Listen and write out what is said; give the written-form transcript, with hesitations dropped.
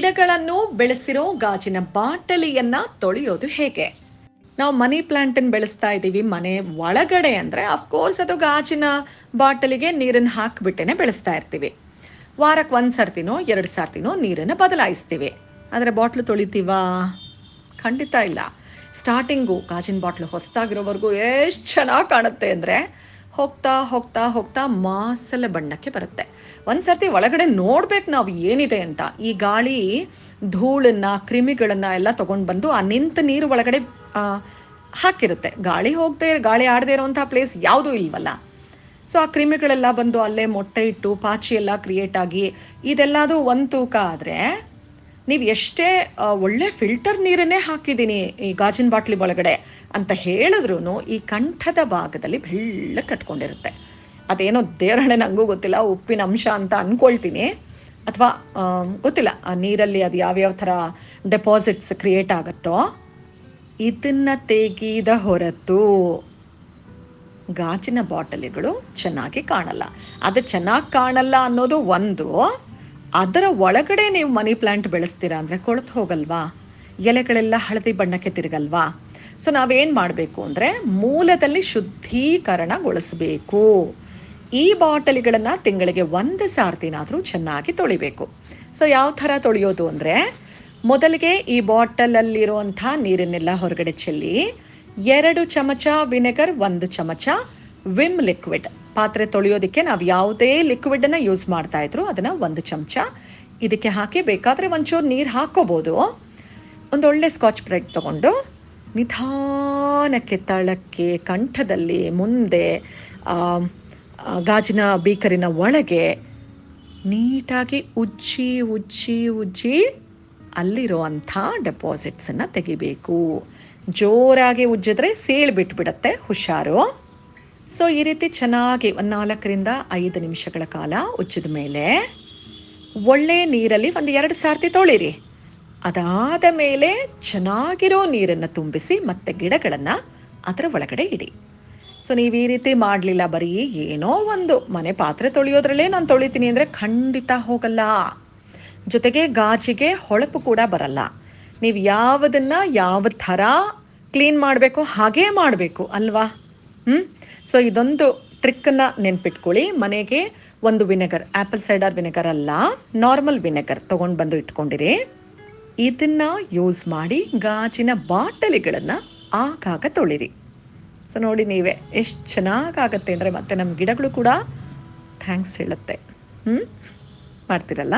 ಗಿಡಗಳನ್ನು ಬೆಳೆಸಿರೋ ಗಾಜಿನ ಬಾಟಲಿಯನ್ನ ತೊಳೆಯೋದು ಹೇಗೆ? ನಾವು ಮನಿ ಪ್ಲಾಂಟನ್ನು ಬೆಳೆಸ್ತಾ ಇದ್ದೀವಿ ಮನೆ ಒಳಗಡೆ ಅಂದರೆ ಅಫ್ಕೋರ್ಸ್ ಅದು ಗಾಜಿನ ಬಾಟಲಿಗೆ ನೀರನ್ನು ಹಾಕಿಬಿಟ್ಟೇ ಬೆಳೆಸ್ತಾ ಇರ್ತೀವಿ. ವಾರಕ್ಕೆ 1 ಸರ್ತಿನೋ 2 ಸರ್ತಿನೋ ನೀರನ್ನು ಬದಲಾಯಿಸ್ತೀವಿ. ಆದರೆ ಬಾಟ್ಲು ತೊಳಿತೀವಾ? ಖಂಡಿತ ಇಲ್ಲ. ಸ್ಟಾರ್ಟಿಂಗು ಗಾಜಿನ ಬಾಟ್ಲು ಹೊಸದಾಗಿರೋವರೆಗೂ ಎಷ್ಟು ಚೆನ್ನಾಗಿ ಕಾಣುತ್ತೆ ಅಂದರೆ ಹೋಗ್ತಾ ಹೋಗ್ತಾ ಹೋಗ್ತಾ ಮಾಸಲ ಬಣ್ಣಕ್ಕೆ ಬರುತ್ತೆ. ಒಂದು ಸರ್ತಿ ಒಳಗಡೆ ನೋಡ್ಬೇಕು ನಾವು ಏನಿದೆ ಅಂತ. ಈ ಗಾಳಿ ಧೂಳನ್ನು ಕ್ರಿಮಿಗಳನ್ನು ಎಲ್ಲ ತೊಗೊಂಡು ಬಂದು ಆ ನಿಂತ ನೀರು ಒಳಗಡೆ ಹಾಕಿರುತ್ತೆ. ಗಾಳಿ ಆಡದೇ ಇರೋವಂಥ ಪ್ಲೇಸ್ ಯಾವುದೂ ಇಲ್ವಲ್ಲ. ಸೊ ಆ ಕ್ರಿಮಿಗಳೆಲ್ಲ ಬಂದು ಅಲ್ಲೇ ಮೊಟ್ಟೆ ಇಟ್ಟು ಪಾಚಿ ಎಲ್ಲ ಕ್ರಿಯೇಟ್ ಆಗಿ ಇದೆಲ್ಲದು ಒಂದು ತೂಕ ಆದರೆ ನೀವು ಎಷ್ಟೇ ಒಳ್ಳೆ ಫಿಲ್ಟರ್ ನೀರನ್ನೇ ಹಾಕಿದ್ದೀನಿ ಈ ಗಾಜಿನ ಬಾಟ್ಲಿ ಒಳಗಡೆ ಅಂತ ಹೇಳಿದ್ರೂ ಈ ಕಂಠದ ಭಾಗದಲ್ಲಿ ಬೆಳ್ಳ ಕಟ್ಕೊಂಡಿರುತ್ತೆ. ಅದೇನೋ ದೇವರಣೆ ನನಗೂ ಗೊತ್ತಿಲ್ಲ, ಉಪ್ಪಿನ ಅಂಶ ಅಂತ ಅಂದ್ಕೊಳ್ತೀನಿ, ಅಥವಾ ಗೊತ್ತಿಲ್ಲ ಆ ನೀರಲ್ಲಿ ಅದು ಯಾವ್ಯಾವ ಥರ ಡೆಪಾಸಿಟ್ಸ್ ಕ್ರಿಯೇಟ್ ಆಗುತ್ತೋ. ಇದನ್ನು ತೆಗೆದ ಹೊರತು ಗಾಜಿನ ಬಾಟಲಿಗಳು ಚೆನ್ನಾಗಿ ಕಾಣಲ್ಲ. ಅದು ಚೆನ್ನಾಗಿ ಕಾಣಲ್ಲ ಅನ್ನೋದು ಒಂದು. ಅದರ ಒಳಗಡೆ ನೀವು ಮನಿ ಪ್ಲ್ಯಾಂಟ್ ಬೆಳೆಸ್ತೀರಾ ಅಂದರೆ ಕೊಳೆತು ಹೋಗಲ್ವಾ? ಎಲೆಗಳೆಲ್ಲ ಹಳದಿ ಬಣ್ಣಕ್ಕೆ ತಿರುಗಲ್ವಾ? ಸೊ ನಾವೇನು ಮಾಡಬೇಕು ಅಂದರೆ ಮೂಲದಲ್ಲಿ ಶುದ್ಧೀಕರಣಗೊಳಿಸಬೇಕು. ಈ ಬಾಟಲಿಗಳನ್ನು ತಿಂಗಳಿಗೆ 1 ಸಾರ್ತಿನಾದರೂ ಚೆನ್ನಾಗಿ ತೊಳಿಬೇಕು. ಸೊ ಯಾವ ಥರ ತೊಳೆಯೋದು ಅಂದರೆ ಮೊದಲಿಗೆ ಈ ಬಾಟಲಲ್ಲಿರುವಂಥ ನೀರನ್ನೆಲ್ಲ ಹೊರಗಡೆ ಚೆಲ್ಲಿ 2 ಚಮಚ ವಿನೆಗರ್, 1 ಚಮಚ ವಿಮ್ ಲಿಕ್ವಿಡ್. ಪಾತ್ರೆ ತೊಳೆಯೋದಕ್ಕೆ ನಾವು ಯಾವುದೇ ಲಿಕ್ವಿಡನ್ನು ಯೂಸ್ ಮಾಡ್ತಾ ಇದ್ರು ಅದನ್ನು 1 ಚಮಚ ಇದಕ್ಕೆ ಹಾಕಿ ಬೇಕಾದರೆ ಒಂಚೂರು ನೀರು ಹಾಕ್ಕೋಬೋದು. ಒಂದೊಳ್ಳೆ ಸ್ಕಾಚ್ ಬ್ರೈಟ್ ತೊಗೊಂಡು ನಿಧಾನಕ್ಕೆ ತಳಕ್ಕೆ ಕಂಠದಲ್ಲಿ ಮುಂದೆ ಗಾಜಿನ ಬೀಕರಿನ ಒಳಗೆ ನೀಟಾಗಿ ಉಜ್ಜಿ ಉಜ್ಜಿ ಉಜ್ಜಿ ಅಲ್ಲಿರುವಂಥ ಡೆಪಾಸಿಟ್ಸನ್ನು ತೆಗಿಬೇಕು. ಜೋರಾಗಿ ಉಜ್ಜಿದ್ರೆ ಸೀಳು ಬಿಟ್ಬಿಡತ್ತೆ, ಹುಷಾರು. ಸೊ ಈ ರೀತಿ ಚೆನ್ನಾಗಿ 4 ರಿಂದ 5 ನಿಮಿಷಗಳ ಕಾಲ ಉಜ್ಜಿದ ಮೇಲೆ ಒಳ್ಳೆ ನೀರಲ್ಲಿ 1-2 ಸಾರ್ತಿ ತೊಳಿರಿ. ಅದಾದ ಮೇಲೆ ಚೆನ್ನಾಗಿರೋ ನೀರನ್ನು ತುಂಬಿಸಿ ಮತ್ತೆ ಗಿಡಗಳನ್ನು ಅದರ ಒಳಗಡೆ ಇಡಿ. ಸೊ ನೀವು ಈ ರೀತಿ ಮಾಡಲಿಲ್ಲ, ಬರೀ ಏನೋ ಒಂದು ಮನೆ ಪಾತ್ರೆ ತೊಳೆಯೋದ್ರಲ್ಲೇ ನಾನು ತೊಳಿತೀನಿ ಅಂದರೆ ಖಂಡಿತ ಹೋಗಲ್ಲ. ಜೊತೆಗೆ ಗಾಜಿಗೆ ಹೊಳಪು ಕೂಡ ಬರಲ್ಲ. ನೀವು ಯಾವುದನ್ನು ಯಾವ ಥರ ಕ್ಲೀನ್ ಮಾಡಬೇಕು ಹಾಗೇ ಮಾಡಬೇಕು ಅಲ್ವಾ? ಸೊ ಇದೊಂದು ಟ್ರಿಕ್ಕನ್ನು ನೆನ್ಪಿಟ್ಕೊಳ್ಳಿ. ಮನೆಗೆ ಒಂದು ವಿನೆಗರ್, ಆ್ಯಪಲ್ ಸೈಡರ್ ವಿನೆಗರ್ ಅಲ್ಲ, ನಾರ್ಮಲ್ ವಿನೆಗರ್ ತೊಗೊಂಡು ಬಂದು ಇಟ್ಕೊಂಡಿರಿ. ಇದನ್ನು ಯೂಸ್ ಮಾಡಿ ಗಾಜಿನ ಬಾಟಲಿಗಳನ್ನು ಆಗಾಗ ತೊಳಿರಿ. ಸೊ ನೋಡಿ ನೀವೇ ಎಷ್ಟು ಚೆನ್ನಾಗಾಗತ್ತೆ ಅಂದರೆ ಮತ್ತೆ ನಮ್ಮ ಗಿಡಗಳು ಕೂಡ ಥ್ಯಾಂಕ್ಸ್ ಹೇಳುತ್ತೆ. ಮಾಡ್ತೀರಲ್ಲ?